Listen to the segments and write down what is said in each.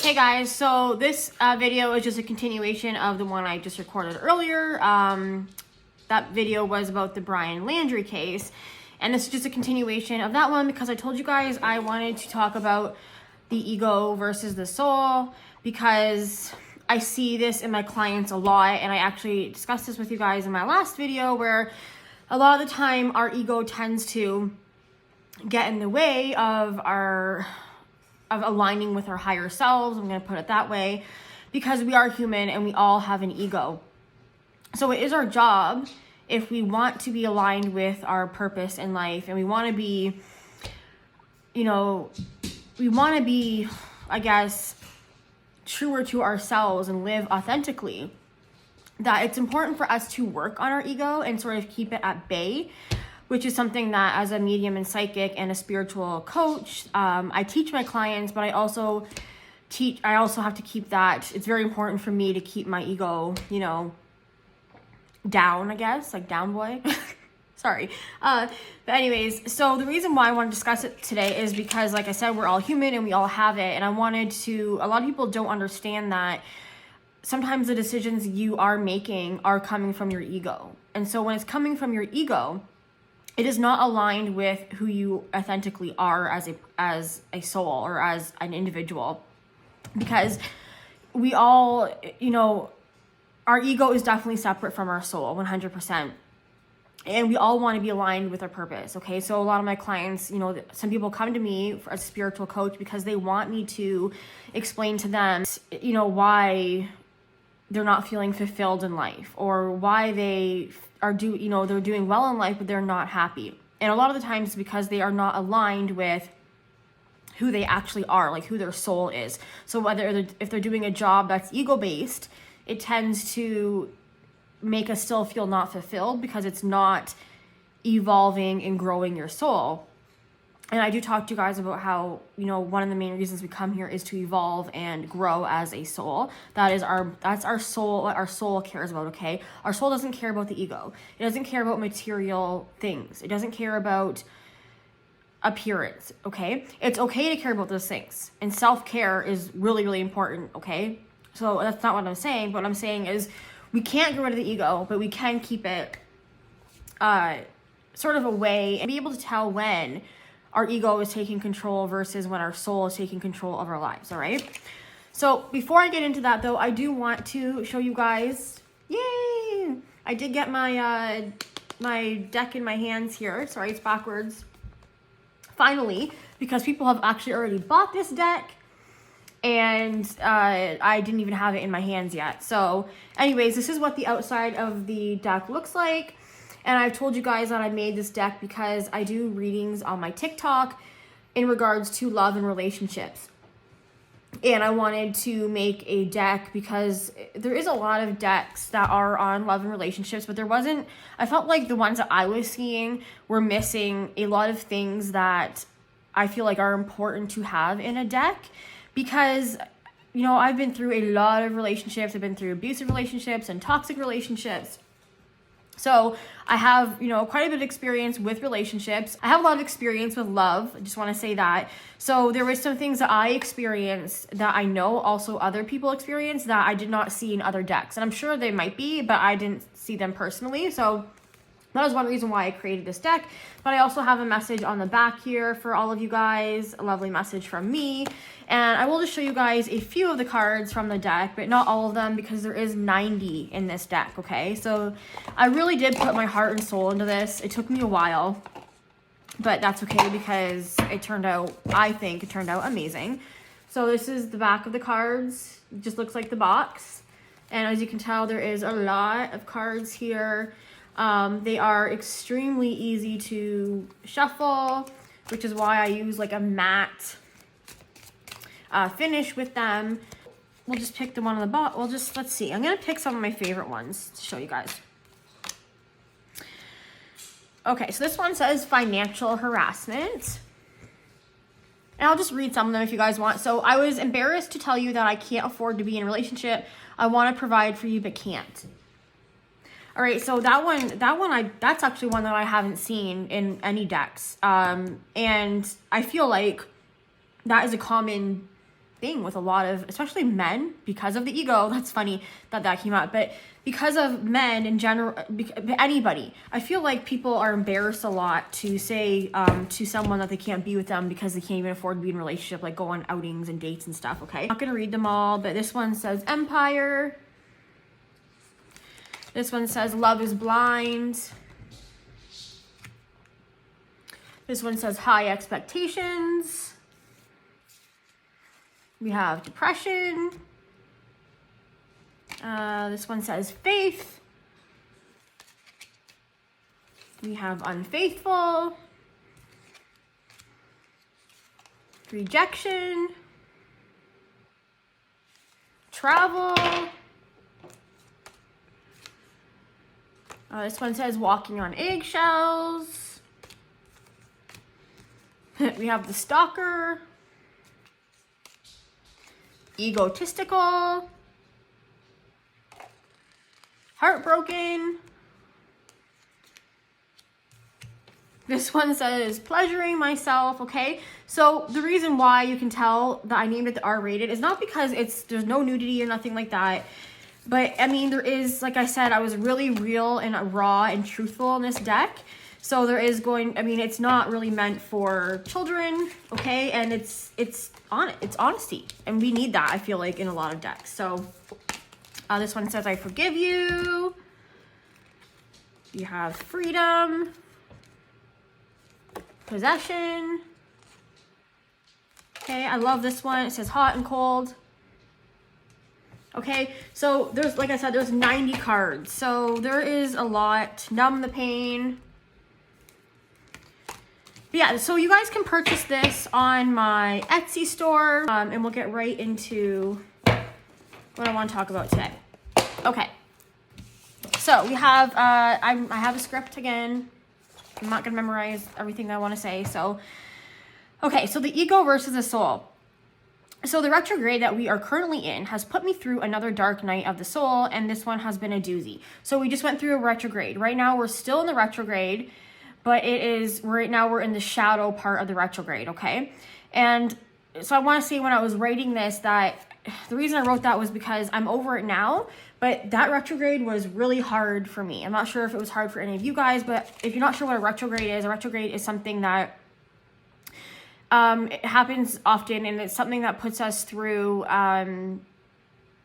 Hey guys, so this video is just a continuation of the one I just recorded earlier. That video was about the Brian Landry case, and this is just a continuation of that one because I told you guys I wanted to talk about the ego versus the soul because I see this in my clients a lot, and I actually discussed this with you guys in my last video where a lot of the time our ego tends to get in the way of aligning with our higher selves. I'm going to put it that way because we are human and we all have an ego. So it is our job, if we want to be aligned with our purpose in life and we want to be, I guess, truer to ourselves and live authentically, that it's important for us to work on our ego and sort of keep it at bay, which is something that as a medium and psychic and a spiritual coach, I teach my clients, but I also have to keep that. It's very important for me to keep my ego, down, I guess, like down boy. Sorry. But anyways, so the reason why I want to discuss it today is because, like I said, we're all human and we all have it. And a lot of people don't understand that sometimes the decisions you are making are coming from your ego. And so when it's coming from your ego, it is not aligned with who you authentically are as a soul or as an individual, because we all, our ego is definitely separate from our soul, 100%. And we all want to be aligned with our purpose, okay? So a lot of my clients, some people come to me as a spiritual coach because they want me to explain to them, why they're not feeling fulfilled in life, or why they are they're doing well in life, but they're not happy. And a lot of the times it's because they are not aligned with who they actually are, like who their soul is. So if they're doing a job that's ego-based, it tends to make us still feel not fulfilled because it's not evolving and growing your soul. And I do talk to you guys about how, one of the main reasons we come here is to evolve and grow as a soul. That's our soul, what our soul cares about, okay? Our soul doesn't care about the ego. It doesn't care about material things. It doesn't care about appearance, okay? It's okay to care about those things. And self-care is really, really important, okay? So that's not what I'm saying. What I'm saying is we can't get rid of the ego, but we can keep it sort of away and be able to tell when our ego is taking control versus when our soul is taking control of our lives, all right? So before I get into that, though, I do want to show you guys, yay! I did get my my deck in my hands here. Sorry, it's backwards. Finally, because people have actually already bought this deck, and I didn't even have it in my hands yet. So anyways, this is what the outside of the deck looks like. And I've told you guys that I made this deck because I do readings on my TikTok in regards to love and relationships. And I wanted to make a deck because there is a lot of decks that are on love and relationships, but I felt like the ones that I was seeing were missing a lot of things that I feel like are important to have in a deck. Because, I've been through a lot of relationships. I've been through abusive relationships and toxic relationships. So I have, quite a bit of experience with relationships. I have a lot of experience with love. I just want to say that. So there were some things that I experienced that I know also other people experience that I did not see in other decks. And I'm sure they might be, but I didn't see them personally. So that was one reason why I created this deck. But I also have a message on the back here for all of you guys, a lovely message from me. And I will just show you guys a few of the cards from the deck, but not all of them because there is 90 in this deck, okay? So I really did put my heart and soul into this. It took me a while, but that's okay because I think it turned out amazing. So this is the back of the cards. It just looks like the box. And as you can tell, there is a lot of cards here. They are extremely easy to shuffle, which is why I use like a matte finish with them. We'll just pick the one on the bottom. Let's see. I'm going to pick some of my favorite ones to show you guys. Okay, so this one says financial harassment. And I'll just read some of them if you guys want. So I was embarrassed to tell you that I can't afford to be in a relationship. I want to provide for you, but can't. All right, so that's actually one that I haven't seen in any decks. And I feel like that is a common thing with a lot of, especially men, because of the ego. That's funny that came out, but because of men in general, anybody, I feel like people are embarrassed a lot to say to someone that they can't be with them because they can't even afford to be in a relationship, like go on outings and dates and stuff, okay? I'm not gonna read them all, but this one says Empire. This one says Love is Blind. This one says High Expectations. We have Depression. This one says Faith. We have Unfaithful. Rejection. Travel. This one says Walking on Eggshells. We have the Stalker. Egotistical. Heartbroken. This one says Pleasuring Myself, okay? So the reason why you can tell that I named it the R Rated is not because there's no nudity or nothing like that. But I mean, there is, like I said, I was really real and raw and truthful in this deck. So there is it's not really meant for children, okay? And it's honesty. And we need that, I feel like, in a lot of decks. So this one says I Forgive You. You have Freedom. Possession. Okay, I love this one. It says Hot and Cold. Okay, so there's, like I said, there's 90 cards. So there is a lot. Numb the Pain. But yeah, so you guys can purchase this on my Etsy store. And we'll get right into what I want to talk about today. Okay. So we have, I have a script again. I'm not going to memorize everything that I want to say. So, okay, so the ego versus the soul. So the retrograde that we are currently in has put me through another dark night of the soul, and this one has been a doozy. So we just went through a retrograde. Right now we're still in the retrograde, but right now we're in the shadow part of the retrograde, okay? And so I want to say when I was writing this that the reason I wrote that was because I'm over it now, but that retrograde was really hard for me. I'm not sure if it was hard for any of you guys, but if you're not sure what a retrograde is something that it happens often, and it's something that puts us through,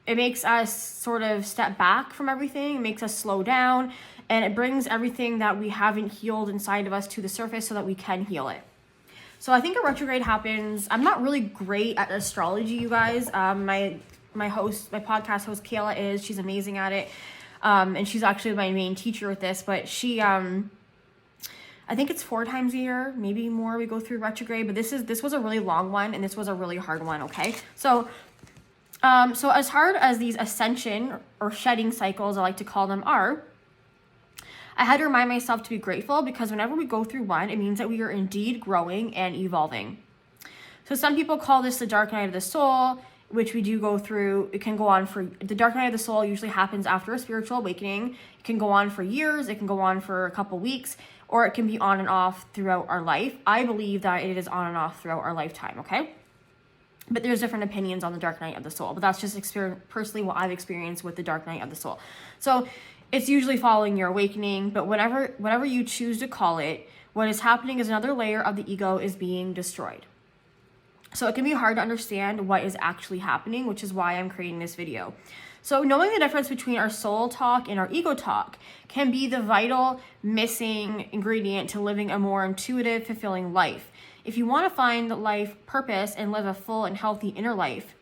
it makes us sort of step back from everything, it makes us slow down, and it brings everything that we haven't healed inside of us to the surface so that we can heal it. So I think a retrograde happens. I'm not really great at astrology, you guys. My podcast host, Kayla, she's amazing at it. And she's actually my main teacher with this, but she, I think it's 4 times a year, maybe more, we go through retrograde, but this was a really long one, and this was a really hard one, okay? So as hard as these ascension or shedding cycles, I like to call them, are, I had to remind myself to be grateful, because whenever we go through one, it means that we are indeed growing and evolving. So some people call this the dark night of the soul, which we do go through. It can go on the dark night of the soul usually happens after a spiritual awakening. It can go on for years, it can go on for a couple weeks, or it can be on and off throughout our life. I believe that it is on and off throughout our lifetime, okay? But there's different opinions on the dark night of the soul, but that's just personally what I've experienced with the dark night of the soul. So it's usually following your awakening, but whatever you choose to call it, what is happening is another layer of the ego is being destroyed. So it can be hard to understand what is actually happening, which is why I'm creating this video. So knowing the difference between our soul talk and our ego talk can be the vital missing ingredient to living a more intuitive, fulfilling life. If you want to find life purpose and live a full and healthy inner life,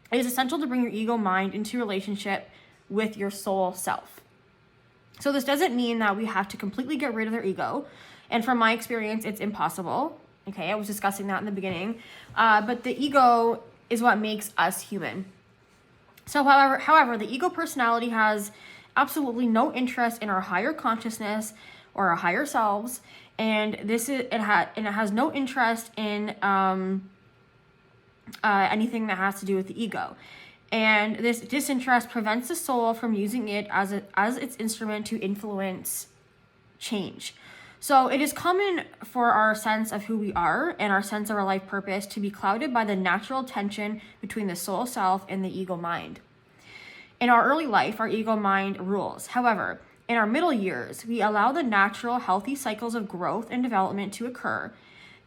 it is essential to bring your ego mind into relationship with your soul self. So this doesn't mean that we have to completely get rid of their ego. And from my experience, it's impossible. Okay, I was discussing that in the beginning. But the ego is what makes us human. So however, the ego personality has absolutely no interest in our higher consciousness or our higher selves. And it has no interest in anything that has to do with the ego. And this disinterest prevents the soul from using it as its instrument to influence change. So it is common for our sense of who we are and our sense of our life purpose to be clouded by the natural tension between the soul self and the ego mind. In our early life, our ego mind rules. However, in our middle years, we allow the natural, healthy cycles of growth and development to occur.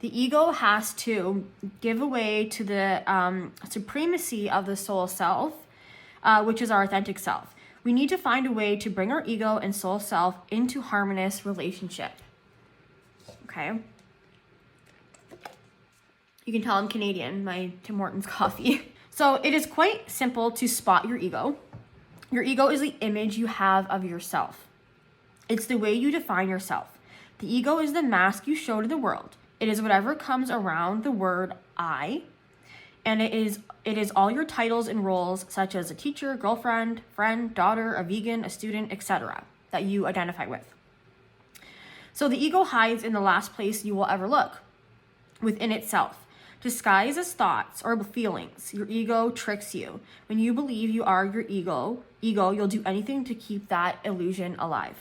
The ego has to give away to the supremacy of the soul self, which is our authentic self. We need to find a way to bring our ego and soul self into harmonious relationship. Okay. You can tell I'm Canadian, my Tim Hortons coffee. So it is quite simple to spot your ego. Your ego is the image you have of yourself. It's the way you define yourself. The ego is the mask you show to the world. It is whatever comes around the word I, and it is all your titles and roles, such as a teacher, girlfriend, friend, daughter, a vegan, a student, etc., that you identify with. So the ego hides in the last place you will ever look, within itself. Disguised as thoughts or feelings, your ego tricks you. When you believe you are your ego, you'll do anything to keep that illusion alive.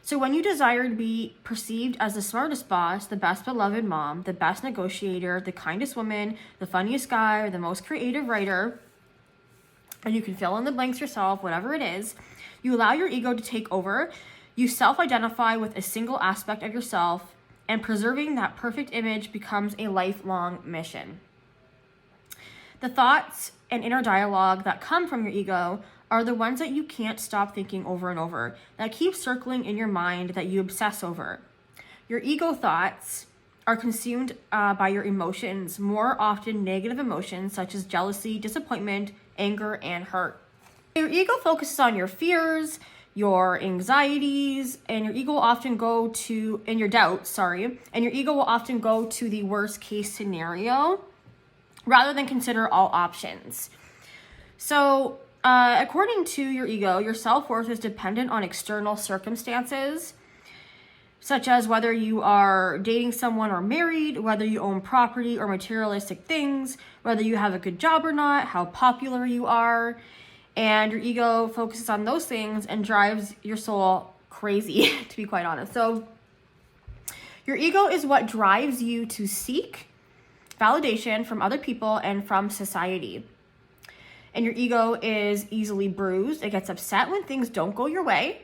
So when you desire to be perceived as the smartest boss, the best beloved mom, the best negotiator, the kindest woman, the funniest guy, or the most creative writer, and you can fill in the blanks yourself, whatever it is, you allow your ego to take over. You self-identify with a single aspect of yourself, and preserving that perfect image becomes a lifelong mission. The thoughts and inner dialogue that come from your ego are the ones that you can't stop thinking over and over, that keep circling in your mind, that you obsess over. Your ego thoughts are consumed by your emotions, more often negative emotions such as jealousy, disappointment, anger, and hurt. Your ego focuses on your fears, your anxieties, and your ego will often go to, and your doubts, and your ego will often go to the worst case scenario rather than consider all options. So, according to your ego, your self-worth is dependent on external circumstances, such as whether you are dating someone or married, whether you own property or materialistic things, whether you have a good job or not, how popular you are. And your ego focuses on those things and drives your soul crazy, to be quite honest. So your ego is what drives you to seek validation from other people and from society. And your ego is easily bruised. It gets upset when things don't go your way,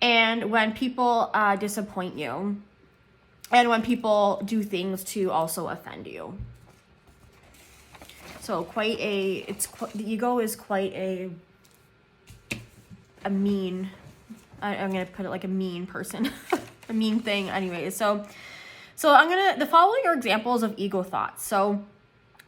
and when people disappoint you, and when people do things to also offend you. So the ego is quite a mean, I'm going to put it like a mean person, a mean thing anyways. So the following are examples of ego thoughts. So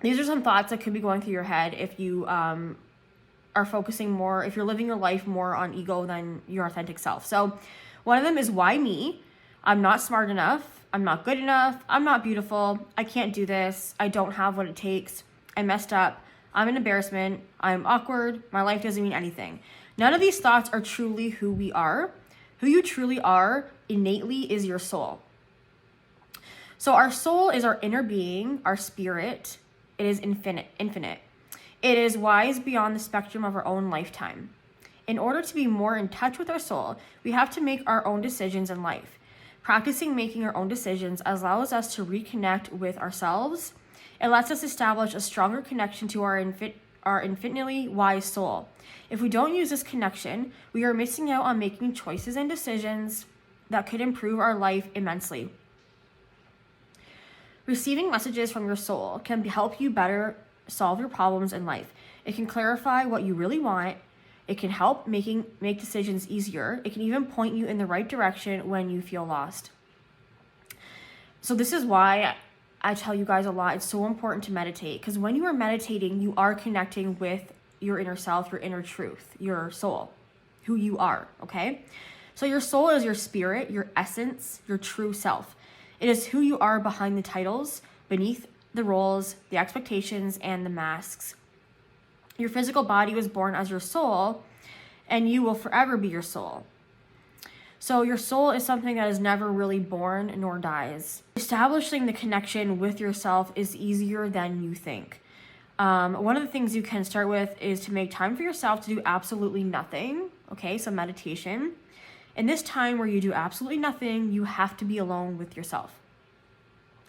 these are some thoughts that could be going through your head if you are focusing more, if you're living your life more on ego than your authentic self. So one of them is, why me? I'm not smart enough. I'm not good enough. I'm not beautiful. I can't do this. I don't have what it takes. I messed up. I'm an embarrassment. I'm awkward. My life doesn't mean anything. None of these thoughts are truly who we are. Who you truly are innately is your soul. So our soul is our inner being, our spirit. It is infinite. It is wise beyond the spectrum of our own lifetime. In order to be more in touch with our soul, we have to make our own decisions in life. Practicing making our own decisions allows us to reconnect with ourselves. It lets us establish a stronger connection to our infinitely wise soul. If we don't use this connection, we are missing out on making choices and decisions that could improve our life immensely. Receiving messages from your soul can help you better solve your problems in life. It can clarify what you really want. It can help make decisions easier. It can even point you in the right direction when you feel lost. So this is why I tell you guys a lot, it's so important to meditate, because when you are meditating, you are connecting with your inner self, your inner truth, your soul, who you are, okay? So your soul is your spirit, your essence, your true self. It is who you are behind the titles, beneath the roles, the expectations, and the masks. Your physical body was born as your soul, and you will forever be your soul. So your soul is something that is never really born nor dies. Establishing the connection with yourself is easier than you think. One of the things you can start with is to make time for yourself to do absolutely nothing. Okay, so meditation. In this time where you do absolutely nothing, you have to be alone with yourself.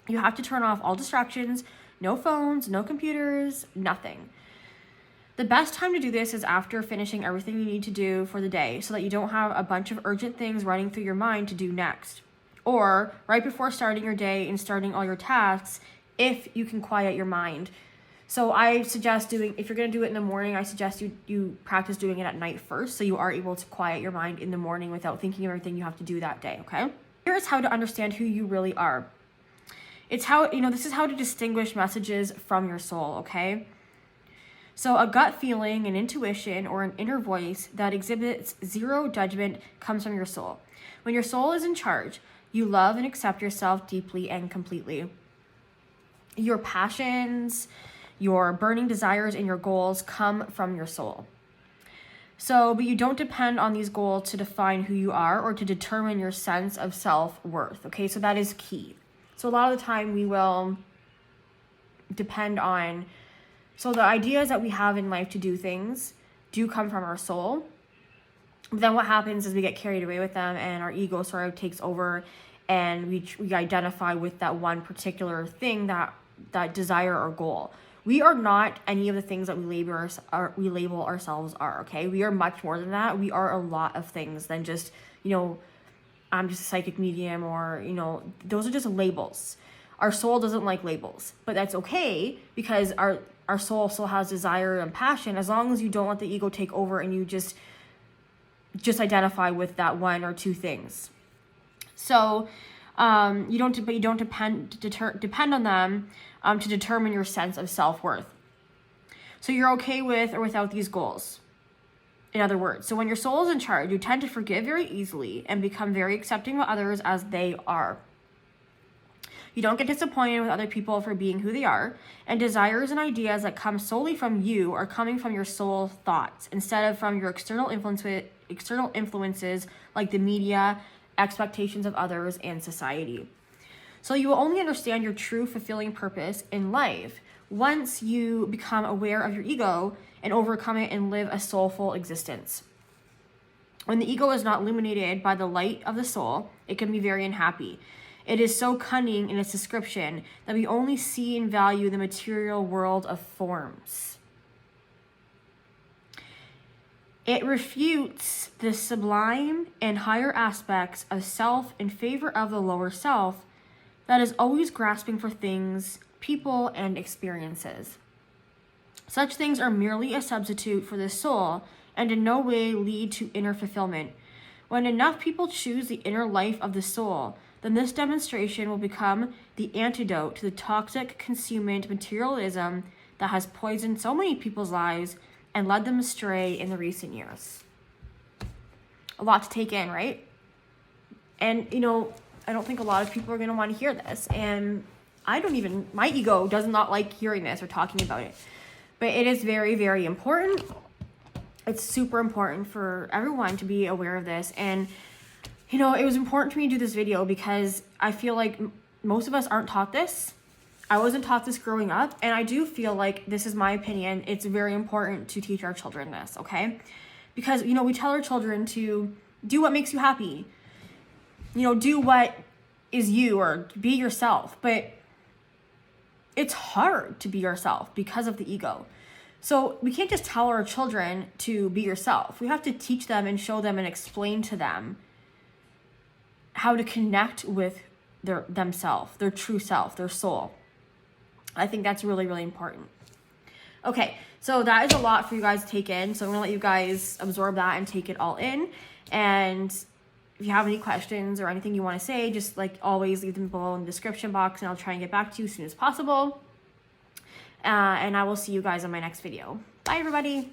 You have to turn off all distractions, no phones, no computers, nothing. The best time to do this is after finishing everything you need to do for the day so that you don't have a bunch of urgent things running through your mind to do next. Or right before starting your day and starting all your tasks, if you can quiet your mind. So I suggest if you're going to do it in the morning, I suggest you practice doing it at night first so you are able to quiet your mind in the morning without thinking of everything you have to do that day, okay? Here's how to understand who you really are. It's how, this is how to distinguish messages from your soul, okay? So a gut feeling, an intuition, or an inner voice that exhibits zero judgment comes from your soul. When your soul is in charge, you love and accept yourself deeply and completely. Your passions, your burning desires, and your goals come from your soul. But you don't depend on these goals to define who you are or to determine your sense of self-worth, okay? So that is key. So a lot of the time we will depend on, so the ideas that we have in life to do things do come from our soul. But then what happens is we get carried away with them and our ego sort of takes over and we identify with that one particular thing, that desire or goal. We are not any of the things that we label ourselves are, okay? We are much more than that. We are a lot of things than just, I'm just a psychic medium or, those are just labels. Our soul doesn't like labels, but that's okay because our soul still has desire and passion as long as you don't let the ego take over and you just identify with that one or two things. So you don't depend on them to determine your sense of self-worth. So you're okay with or without these goals. In other words, so when your soul is in charge, you tend to forgive very easily and become very accepting of others as they are. You don't get disappointed with other people for being who they are, and desires and ideas that come solely from you are coming from your soul thoughts instead of from your external influences like the media, expectations of others, and society. So you will only understand your true fulfilling purpose in life once you become aware of your ego and overcome it and live a soulful existence. When the ego is not illuminated by the light of the soul, it can be very unhappy. It is so cunning in its description that we only see and value the material world of forms. It refutes the sublime and higher aspects of self in favor of the lower self that is always grasping for things, people, and experiences. Such things are merely a substitute for the soul and in no way lead to inner fulfillment. When enough people choose the inner life of the soul, then this demonstration will become the antidote to the toxic consummate materialism that has poisoned so many people's lives and led them astray in the recent years. A lot to take in, right? And, I don't think a lot of people are going to want to hear this. And my ego does not like hearing this or talking about it. But it is very, very important. It's super important for everyone to be aware of this. And, it was important to me to do this video because I feel like most of us aren't taught this. I wasn't taught this growing up. And I do feel like, this is my opinion, it's very important to teach our children this, okay? Because, we tell our children to do what makes you happy. Do what is you or be yourself. But it's hard to be yourself because of the ego. So we can't just tell our children to be yourself. We have to teach them and show them and explain to them how to connect with themselves, their true self, their soul. I think that's really, really important. Okay, so that is a lot for you guys to take in. So I'm going to let you guys absorb that and take it all in. And if you have any questions or anything you want to say, just like always leave them below in the description box and I'll try and get back to you as soon as possible. And I will see you guys on my next video. Bye, everybody.